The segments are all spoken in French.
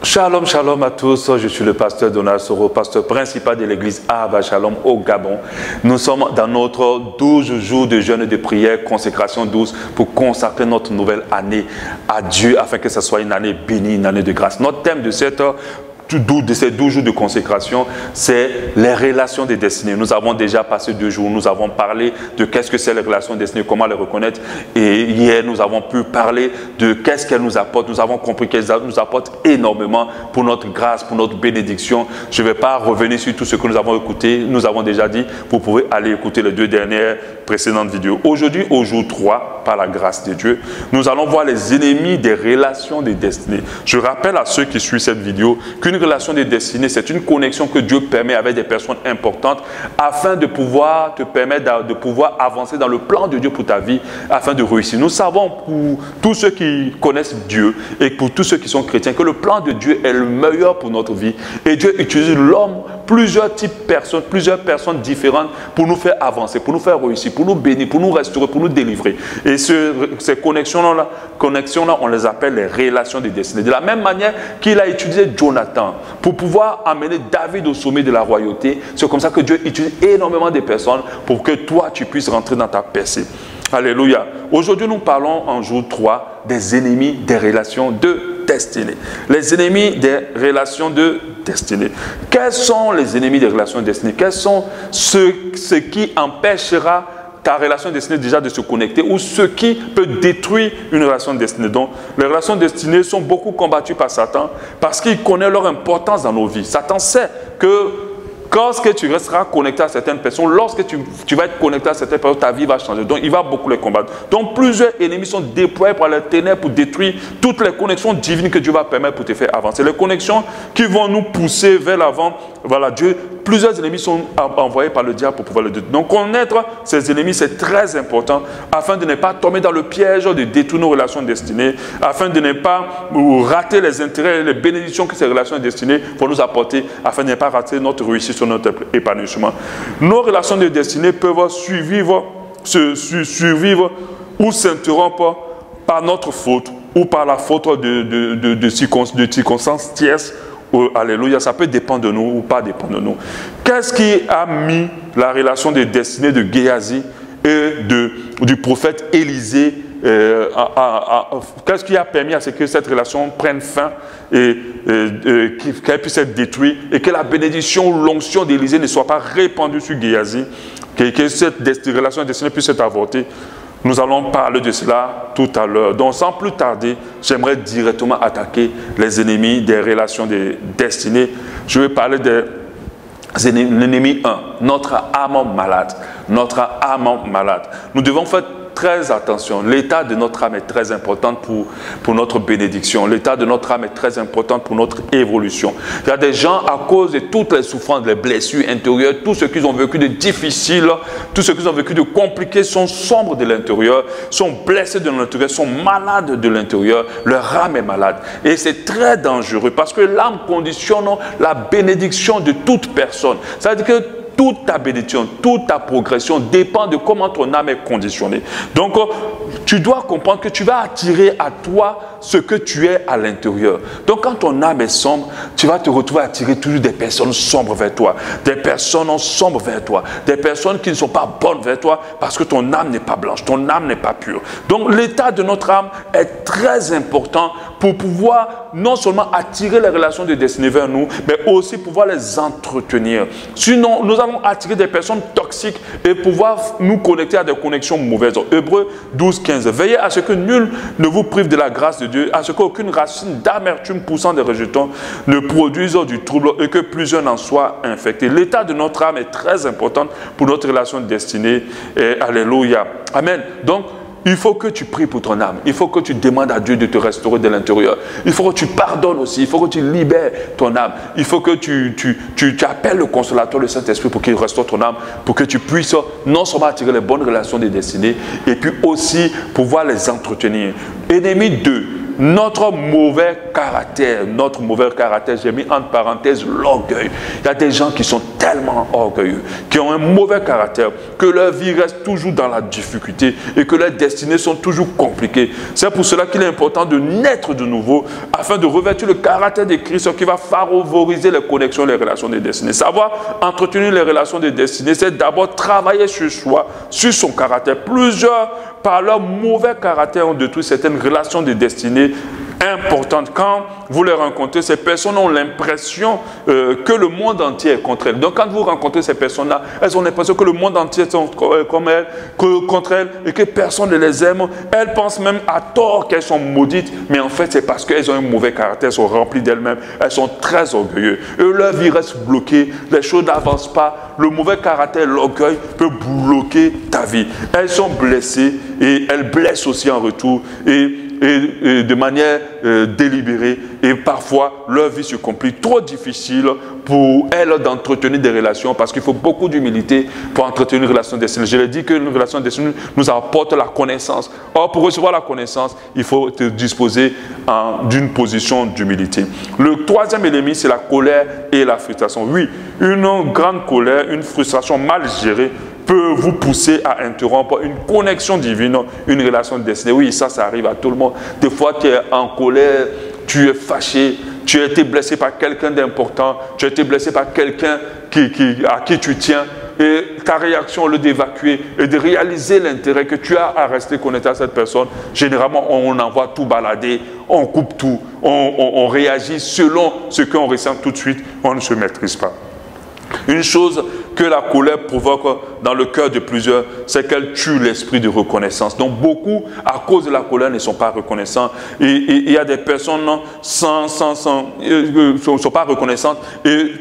Shalom, shalom à tous. Je suis le pasteur Donald Soro, pasteur principal de l'église Abba Shalom au Gabon. Nous sommes dans notre 12 jours de jeûne et de prière, consécration 12, pour consacrer notre nouvelle année à Dieu, afin que ce soit une année bénie, une année de grâce. Notre thème de ces 12 jours de consécration, c'est les relations des destinées. Nous avons déjà passé 2 jours, nous avons parlé de qu'est-ce que c'est les relations destinées, comment les reconnaître. Et hier, nous avons pu parler de qu'est-ce qu'elles nous apportent. Nous avons compris qu'elles nous apportent énormément pour notre grâce, pour notre bénédiction. Je ne vais pas revenir sur tout ce que nous avons écouté. Nous avons déjà dit, vous pouvez aller écouter les 2 dernières précédentes vidéos. Aujourd'hui, au jour 3, par la grâce de Dieu, nous allons voir les ennemis des relations des destinées. Je rappelle à ceux qui suivent cette vidéo qu'une relation des destinées, c'est une connexion que Dieu permet avec des personnes importantes afin de pouvoir te permettre de pouvoir avancer dans le plan de Dieu pour ta vie, afin de réussir. Nous savons pour tous ceux qui connaissent Dieu et pour tous ceux qui sont chrétiens que le plan de Dieu est le meilleur pour notre vie. Et Dieu utilise l'homme, plusieurs personnes différentes pour nous faire avancer, pour nous faire réussir, pour nous bénir, pour nous restaurer, pour nous délivrer. Et ces connexions-là, on les appelle les relations des destinées. De la même manière qu'il a utilisé Jonathan pour pouvoir amener David au sommet de la royauté, c'est comme ça que Dieu utilise énormément de personnes pour que toi, tu puisses rentrer dans ta percée. Alléluia. Aujourd'hui, nous parlons en jour 3 des ennemis des relations de destinée. Les ennemis des relations de destinée. Quels sont les ennemis des relations de destinée? Quels sont ce qui empêchera ta relation destinée déjà de se connecter, ou ce qui peut détruire une relation destinée? Donc, les relations destinées sont beaucoup combattues par Satan parce qu'il connaît leur importance dans nos vies. Satan sait que lorsque tu resteras connecté à certaines personnes, lorsque tu vas être connecté à certaines personnes, ta vie va changer. Donc, il va beaucoup les combattre. Donc, plusieurs ennemis sont déployés par les ténèbres pour détruire toutes les connexions divines que Dieu va permettre pour te faire avancer. Les connexions qui vont nous pousser vers l'avant. Voilà, Dieu, plusieurs ennemis sont envoyés par le diable pour pouvoir le détruire. Donc, connaître ces ennemis, c'est très important afin de ne pas tomber dans le piège de détruire nos relations destinées, afin de ne pas rater les intérêts et les bénédictions que ces relations destinées vont nous apporter, afin de ne pas rater notre réussite sur notre épanouissement. Nos relations de destinée peuvent survivre ou s'interrompre par notre faute ou par la faute de circonstances tierces. Alléluia, ça peut dépendre de nous ou pas dépendre de nous. Qu'est-ce qui a mis la relation de destinée de Géasi et du prophète Élisée, qu'est-ce qui a permis à ce que cette relation prenne fin et qu'elle puisse être détruite et que la bénédiction ou l'onction d'Élisée ne soit pas répandue sur Géasi, que cette relation destinée puisse être avortée? Nous allons parler de cela tout à l'heure. Donc, sans plus tarder, j'aimerais directement attaquer les ennemis des relations de destinée. Je vais parler de l'ennemi 1, notre âme malade. Notre âme malade. Nous devons faire très attention. L'état de notre âme est très important pour notre bénédiction. L'état de notre âme est très important pour notre évolution. Il y a des gens, à cause de toutes les souffrances, les blessures intérieures, tout ce qu'ils ont vécu de difficile, tout ce qu'ils ont vécu de compliqué, sont sombres de l'intérieur, sont blessés de l'intérieur, sont malades de l'intérieur. Leur âme est malade. Et c'est très dangereux parce que l'âme conditionne la bénédiction de toute personne. C'est-à-dire que toute ta bénédiction, toute ta progression dépend de comment ton âme est conditionnée. Donc, tu dois comprendre que tu vas attirer à toi ce que tu es à l'intérieur. Donc, quand ton âme est sombre, tu vas te retrouver à attirer toujours des personnes sombres vers toi, des personnes sombres vers toi, des personnes qui ne sont pas bonnes vers toi parce que ton âme n'est pas blanche, ton âme n'est pas pure. Donc, l'état de notre âme est très important pour pouvoir non seulement attirer les relations de destinée vers nous, mais aussi pouvoir les entretenir. Sinon, nous allons attirer des personnes toxiques et pouvoir nous connecter à des connexions mauvaises. Hébreux 12, 15. Veillez à ce que nul ne vous prive de la grâce de Dieu, à ce qu'aucune racine d'amertume poussant des rejetons ne produise du trouble et que plusieurs n'en soient infectés. L'état de notre âme est très important pour notre relation de destinée. Et alléluia. Amen. Donc, il faut que tu pries pour ton âme. Il faut que tu demandes à Dieu de te restaurer de l'intérieur. Il faut que tu pardonnes aussi. Il faut que tu libères ton âme. Il faut que tu appelles le consolateur, le Saint-Esprit, pour qu'il restaure ton âme, pour que tu puisses non seulement attirer les bonnes relations des destinées, et puis aussi pouvoir les entretenir. Ennemi 2. Notre mauvais caractère, j'ai mis entre parenthèses l'orgueil. Il y a des gens qui sont tellement orgueilleux, qui ont un mauvais caractère, que leur vie reste toujours dans la difficulté et que leurs destinées sont toujours compliquées. C'est pour cela qu'il est important de naître de nouveau afin de revêtir le caractère de Christ qui va favoriser les connexions, les relations de destinée. Savoir entretenir les relations de destinée, c'est d'abord travailler sur soi, sur son caractère. Plusieurs, par leur mauvais caractère, ont détruit certaines relations de destinée importantes. Quand vous les rencontrez, ces personnes ont l'impression que le monde entier est contre elles. Donc quand vous rencontrez ces personnes-là, elles ont l'impression que le monde entier est comme elles, contre elles, et que personne ne les aime. Elles pensent même à tort qu'elles sont maudites, mais en fait c'est parce qu'elles ont un mauvais caractère, elles sont remplies d'elles-mêmes, elles sont très orgueilleuses. Et leur vie reste bloquée, les choses n'avancent pas. Le mauvais caractère, l'orgueil peut bloquer ta vie. Elles sont blessées et elles blessent aussi en retour. Et de manière délibérée, et parfois leur vie se complique, trop difficile pour elles d'entretenir des relations, parce qu'il faut beaucoup d'humilité pour entretenir une relation destinée. Je l'ai dit qu'une relation destinée nous apporte la connaissance. Or, pour recevoir la connaissance, il faut te disposer d'une position d'humilité. Le troisième élément, c'est la colère et la frustration. Oui, une grande colère, une frustration mal gérée peut vous pousser à interrompre une connexion divine, une relation destinée. Oui, ça arrive à tout le monde. Des fois, tu es en colère, tu es fâché, tu as été blessé par quelqu'un d'important, tu as été blessé par quelqu'un à qui tu tiens. Et ta réaction, au lieu d'évacuer et de réaliser l'intérêt que tu as à rester connecté à cette personne, généralement, on envoie tout balader, on coupe tout, on réagit selon ce qu'on ressent tout de suite, on ne se maîtrise pas. Une chose que la colère provoque dans le cœur de plusieurs, c'est qu'elle tue l'esprit de reconnaissance. Donc beaucoup, à cause de la colère, ne sont pas reconnaissants. Et il y a des personnes ne sont pas reconnaissantes et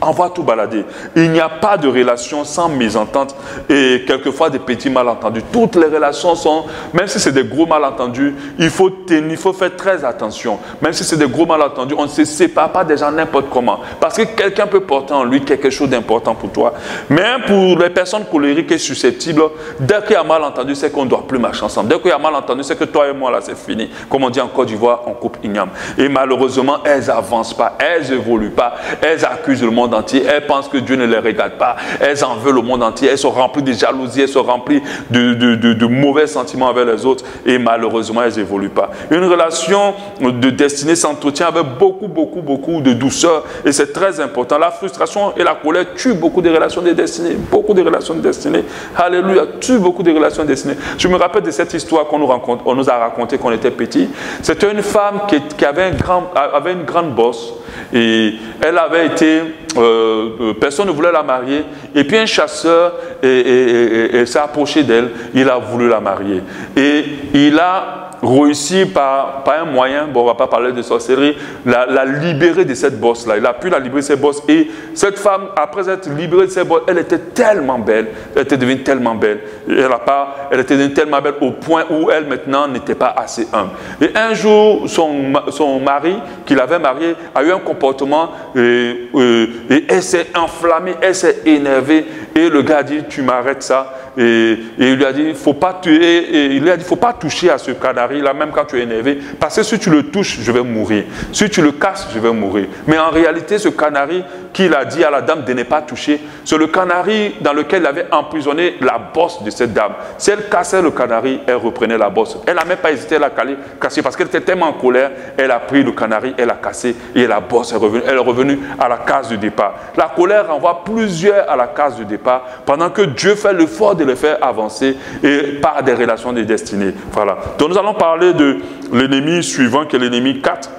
envoient tout balader. Il n'y a pas de relation sans mésentente et quelquefois des petits malentendus. Toutes les relations sont, même si c'est des gros malentendus, il faut faire très attention. Même si c'est des gros malentendus, on ne se sépare pas des gens n'importe comment. Parce que quelqu'un peut porter en lui quelque chose d'important pour toi. Mais pour les personnes colériques et susceptibles, dès qu'il y a malentendu, c'est qu'on ne doit plus marcher ensemble. Dès qu'il y a malentendu, c'est que toi et moi, là, c'est fini. Comme on dit en Côte d'Ivoire, on coupe igname. Et malheureusement, elles n'avancent pas, elles n'évoluent pas, elles accusent le monde entier, elles pensent que Dieu ne les regarde pas, elles en veulent le monde entier, elles sont remplies de jalousie, elles sont remplies de mauvais sentiments avec les autres et malheureusement, elles n'évoluent pas. Une relation de destinée s'entretient avec beaucoup de douceur et c'est très important. La frustration et la colère tuent beaucoup de relations de destinée, beaucoup de relations de destinée. Alléluia, tuent beaucoup de relations de destinée. Je me rappelle de cette histoire qu'on nous a racontée quand on était petit. C'était une femme qui avait une grande bosse et elle avait été, personne ne voulait la marier et puis un chasseur s'est approché d'elle, il a voulu la marier et il a réussi par un moyen, bon on ne va pas parler de sorcellerie, la libérer de cette bosse-là. Il a pu la libérer de cette bosse et cette femme, après être libérée de cette bosse, elle était tellement belle, elle était devenue tellement belle. Elle était devenue tellement belle au point où elle maintenant n'était pas assez humble. Et un jour, son mari, qui l'avait mariée, a eu un comportement et elle s'est enflammée, elle s'est énervée et le gars a dit tu m'arrêtes ça. Et il lui a dit, faut pas toucher à ce canari là, même quand tu es énervé, parce que si tu le touches, je vais mourir. Si tu le casses, je vais mourir. Mais en réalité, ce canari qu'il a dit à la dame de ne pas toucher, c'est le canari dans lequel il avait emprisonné la bosse de cette dame. Si elle cassait le canari, elle reprenait la bosse. Elle n'a même pas hésité à la casser parce qu'elle était tellement en colère, elle a pris le canari, elle a cassé et la bosse est revenue. Elle est revenue à la case de départ. La colère renvoie plusieurs à la case de départ pendant que Dieu fait l'effort de les faire avancer et par des relations de destinée. Voilà. Donc nous allons parler de l'ennemi suivant qui est l'ennemi 4.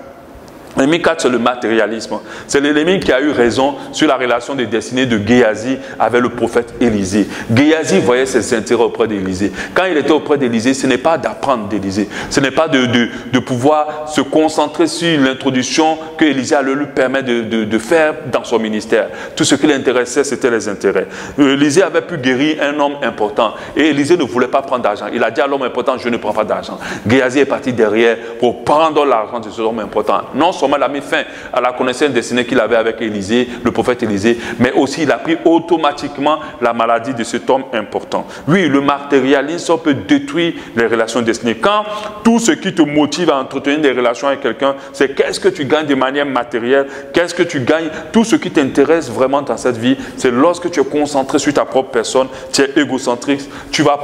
L'ennemi 4, c'est le matérialisme. C'est l'ennemi qui a eu raison sur la relation de destinée de Géasi avec le prophète Élisée. Géasi voyait ses intérêts auprès d'Élisée. Quand il était auprès d'Élisée, ce n'est pas d'apprendre d'Élisée. Ce n'est pas de pouvoir se concentrer sur l'introduction que Élisée allait lui permettre de faire dans son ministère. Tout ce qui l'intéressait, c'était les intérêts. Élisée avait pu guérir un homme important. Et Élisée ne voulait pas prendre d'argent. Il a dit à l'homme important, je ne prends pas d'argent. Géasi est parti derrière pour prendre l'argent de cet homme important. Non seulement seulement il a mis fin à la connaissance destinée qu'il avait avec Élisée, le prophète Élisée, mais aussi il a pris automatiquement la maladie de cet homme important. Oui, le matérialisme peut détruire les relations destinées. Quand tout ce qui te motive à entretenir des relations avec quelqu'un, c'est qu'est-ce que tu gagnes de manière matérielle, qu'est-ce que tu gagnes, tout ce qui t'intéresse vraiment dans cette vie, c'est lorsque tu es concentré sur ta propre personne, tu es égocentrique, tu vas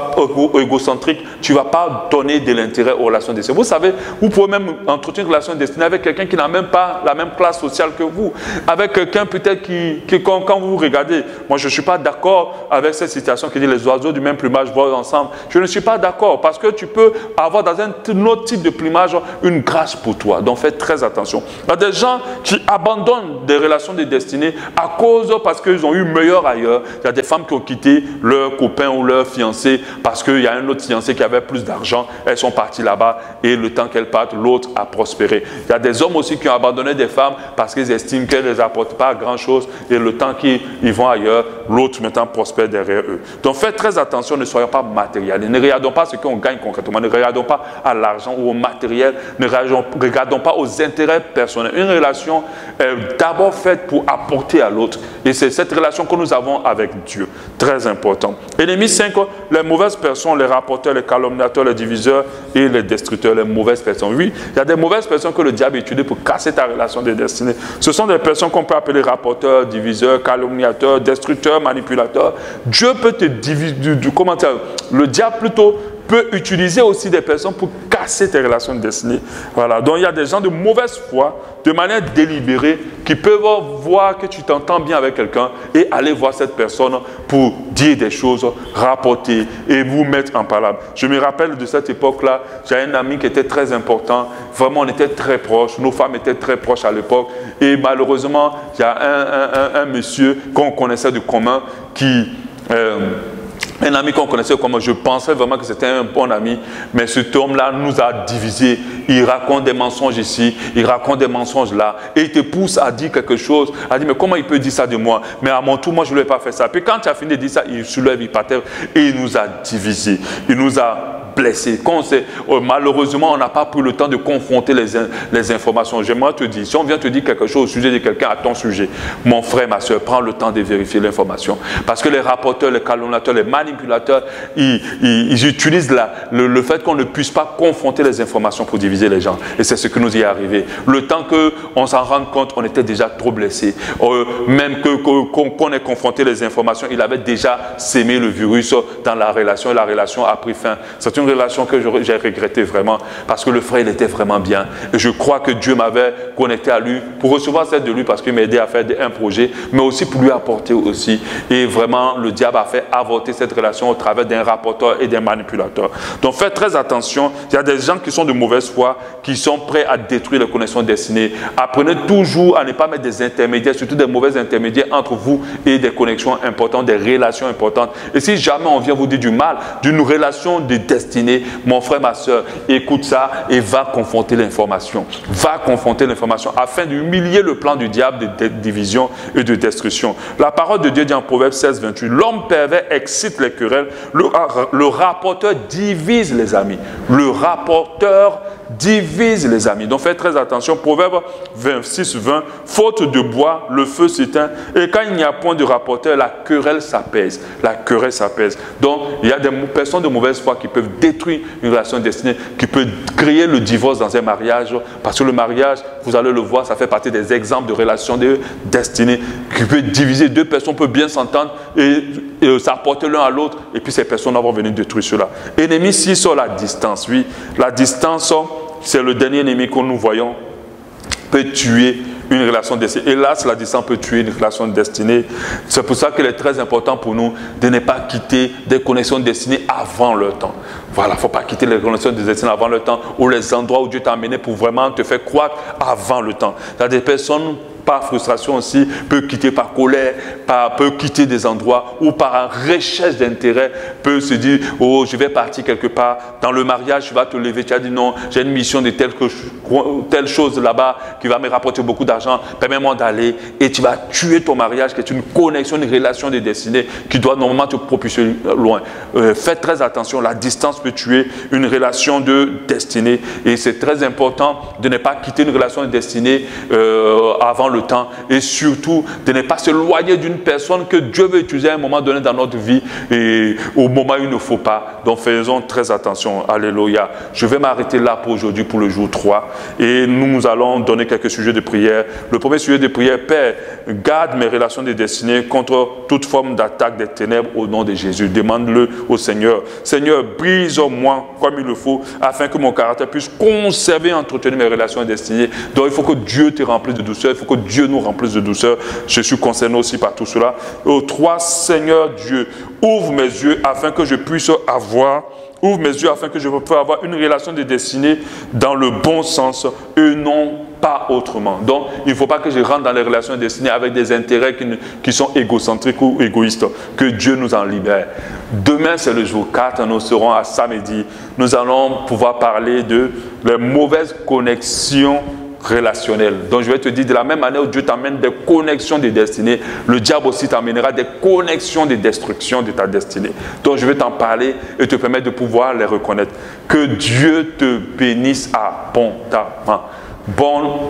pas donner de l'intérêt aux relations destinées. Vous savez, vous pouvez même entretenir une relation destinée avec quelqu'un qui n'a même pas la même classe sociale que vous, avec quelqu'un peut-être quand vous regardez, moi je ne suis pas d'accord avec cette situation qui dit les oiseaux du même plumage volent ensemble. Je ne suis pas d'accord parce que tu peux avoir dans un autre type de plumage une grâce pour toi. Donc faites très attention. Il y a des gens qui abandonnent des relations de destinée parce qu'ils ont eu meilleur ailleurs. Il y a des femmes qui ont quitté leur copain ou leur fiancé parce qu'il y a un autre fiancé qui avait plus d'argent. Elles sont parties là-bas et le temps qu'elles partent, l'autre a prospéré. Il y a des hommes aussi qui ont abandonné des femmes parce qu'ils estiment qu'elles ne les apportent pas grand-chose et le temps qu'ils vont ailleurs, l'autre maintenant prospère derrière eux. Donc faites très attention, ne soyons pas matériels. Ne regardons pas ce qu'on gagne concrètement, ne regardons pas à l'argent ou au matériel, ne regardons pas aux intérêts personnels. Une relation est d'abord faite pour apporter à l'autre et c'est cette relation que nous avons avec Dieu. Très important. Ennemi 5, les mauvaises personnes, les rapporteurs, les calomniateurs, les diviseurs et les destructeurs, les mauvaises personnes. Oui, il y a des mauvaises personnes que le diable utilise pour casser ta relation de destinée. Ce sont des personnes qu'on peut appeler rapporteurs, diviseurs, calomniateurs, destructeurs, manipulateurs. Dieu peut te diviser, le diable plutôt peut utiliser aussi des personnes pour casser tes relations de destinée. Voilà. Donc il y a des gens de mauvaise foi, de manière délibérée, qui peuvent voir que tu t'entends bien avec quelqu'un et aller voir cette personne pour dire des choses, rapporter et vous mettre en parole. Je me rappelle de cette époque-là, j'ai un ami qui était très important, vraiment on était très proches, nos femmes étaient très proches à l'époque et malheureusement, il y a un monsieur qu'on connaissait de commun qui... un ami qu'on connaissait comme je pensais vraiment que c'était un bon ami, mais cet homme-là nous a divisés. Il raconte des mensonges ici, il raconte des mensonges là, et il te pousse à dire quelque chose, à dire mais comment il peut dire ça de moi? Mais à mon tour, moi je ne lui ai pas fait ça. Puis quand tu as fini de dire ça, il soulève, il partait et il nous a divisés. Il nous a blessés. Malheureusement, on n'a pas pris le temps de confronter les informations. J'aimerais te dire, si on vient te dire quelque chose au sujet de quelqu'un à ton sujet, mon frère, ma soeur, prends le temps de vérifier l'information. Parce que les rapporteurs, les calomniateurs, les manipulateurs, ils utilisent le fait qu'on ne puisse pas confronter les informations pour diviser les gens. Et c'est ce qui nous y est arrivé. Le temps qu'on s'en rende compte, on était déjà trop blessés. Même qu'on ait confronté les informations, il avait déjà sémé le virus dans la relation et la relation a pris fin. C'est une relation que j'ai regrettée vraiment parce que le frère, il était vraiment bien. Et je crois que Dieu m'avait connecté à lui pour recevoir cette de lui parce qu'il m'a aidé à faire un projet, mais aussi pour lui apporter aussi. Et vraiment, le diable a fait avorter cette relation au travers d'un rapporteur et d'un manipulateur. Donc, faites très attention. Il y a des gens qui sont de mauvaise foi, qui sont prêts à détruire les connexions destinées. Apprenez toujours à ne pas mettre des intermédiaires, surtout des mauvais intermédiaires entre vous et des connexions importantes, des relations importantes. Et si jamais on vient vous dire du mal d'une relation de destinée, mon frère, ma soeur, écoute ça et va confronter l'information. Va confronter l'information afin d'humilier le plan du diable de division et de destruction. La parole de Dieu dit en Proverbe 16, 28, l'homme pervers excite les querelles, le rapporteur divise les amis. Le rapporteur divise les amis. Donc faites très attention. Proverbe 26, 20, faute de bois, le feu s'éteint. Et quand il n'y a point de rapporteur, la querelle s'apaise. La querelle s'apaise. Donc il y a des personnes de mauvaise foi qui peuvent détruire une relation destinée, qui peuvent créer le divorce dans un mariage. Parce que le mariage, vous allez le voir, ça fait partie des exemples de relations de destinée qui peut diviser. Deux personnes peuvent bien s'entendre et s'apporter l'un à l'autre. Et puis ces personnes vont venir détruire cela. Ennemi 6 sur la distance. Oui, la distance, c'est le dernier ennemi que nous voyons, peut tuer une relation destinée. Hélas, la distance peut tuer une relation destinée. C'est pour ça qu'il est très important pour nous de ne pas quitter des connexions destinées avant leur temps. Voilà, il ne faut pas quitter les connexions destinées avant le temps ou les endroits où Dieu t'a amené pour vraiment te faire croître avant le temps. Il y a des personnes par frustration aussi, peut quitter par colère, peut quitter des endroits, ou par recherche d'intérêt, peut se dire, oh, je vais partir quelque part. Dans le mariage, tu vas te lever, tu as dit non, j'ai une mission de telle chose là-bas qui va me rapporter beaucoup d'argent, permets-moi d'aller, et tu vas tuer ton mariage, qui est une connexion, une relation de destinée qui doit normalement te propulser loin. Faites très attention, la distance peut tuer une relation de destinée, et c'est très important de ne pas quitter une relation de destinée avant le temps, et surtout de ne pas s'éloigner d'une personne que Dieu veut utiliser à un moment donné dans notre vie et au moment où il ne faut pas. Donc faisons très attention. Alléluia. Je vais m'arrêter là pour aujourd'hui, pour le jour 3, et nous allons donner quelques sujets de prière. Le premier sujet de prière: Père, garde mes relations de destinée contre toute forme d'attaque des ténèbres au nom de Jésus. Demande-le au Seigneur. Seigneur, brise-moi comme il le faut afin que mon caractère puisse conserver et entretenir mes relations de destinée. Donc il faut que Dieu te remplisse de douceur, il faut que Dieu nous remplisse de douceur. Je suis concerné aussi par tout cela. 3, Seigneur Dieu, ouvre mes yeux afin que je puisse avoir une relation de destinée dans le bon sens et non pas autrement. Donc, il ne faut pas que je rentre dans les relations de destinée avec des intérêts qui sont égocentriques ou égoïstes. Que Dieu nous en libère. Demain, c'est le jour 4, nous serons à samedi. Nous allons pouvoir parler de les mauvaises connexions relationnel. Donc je vais te dire, de la même manière où Dieu t'amène des connexions de destinée, le diable aussi t'amènera des connexions de destruction de ta destinée. Donc je vais t'en parler et te permettre de pouvoir les reconnaître. Que Dieu te bénisse abondamment. Bon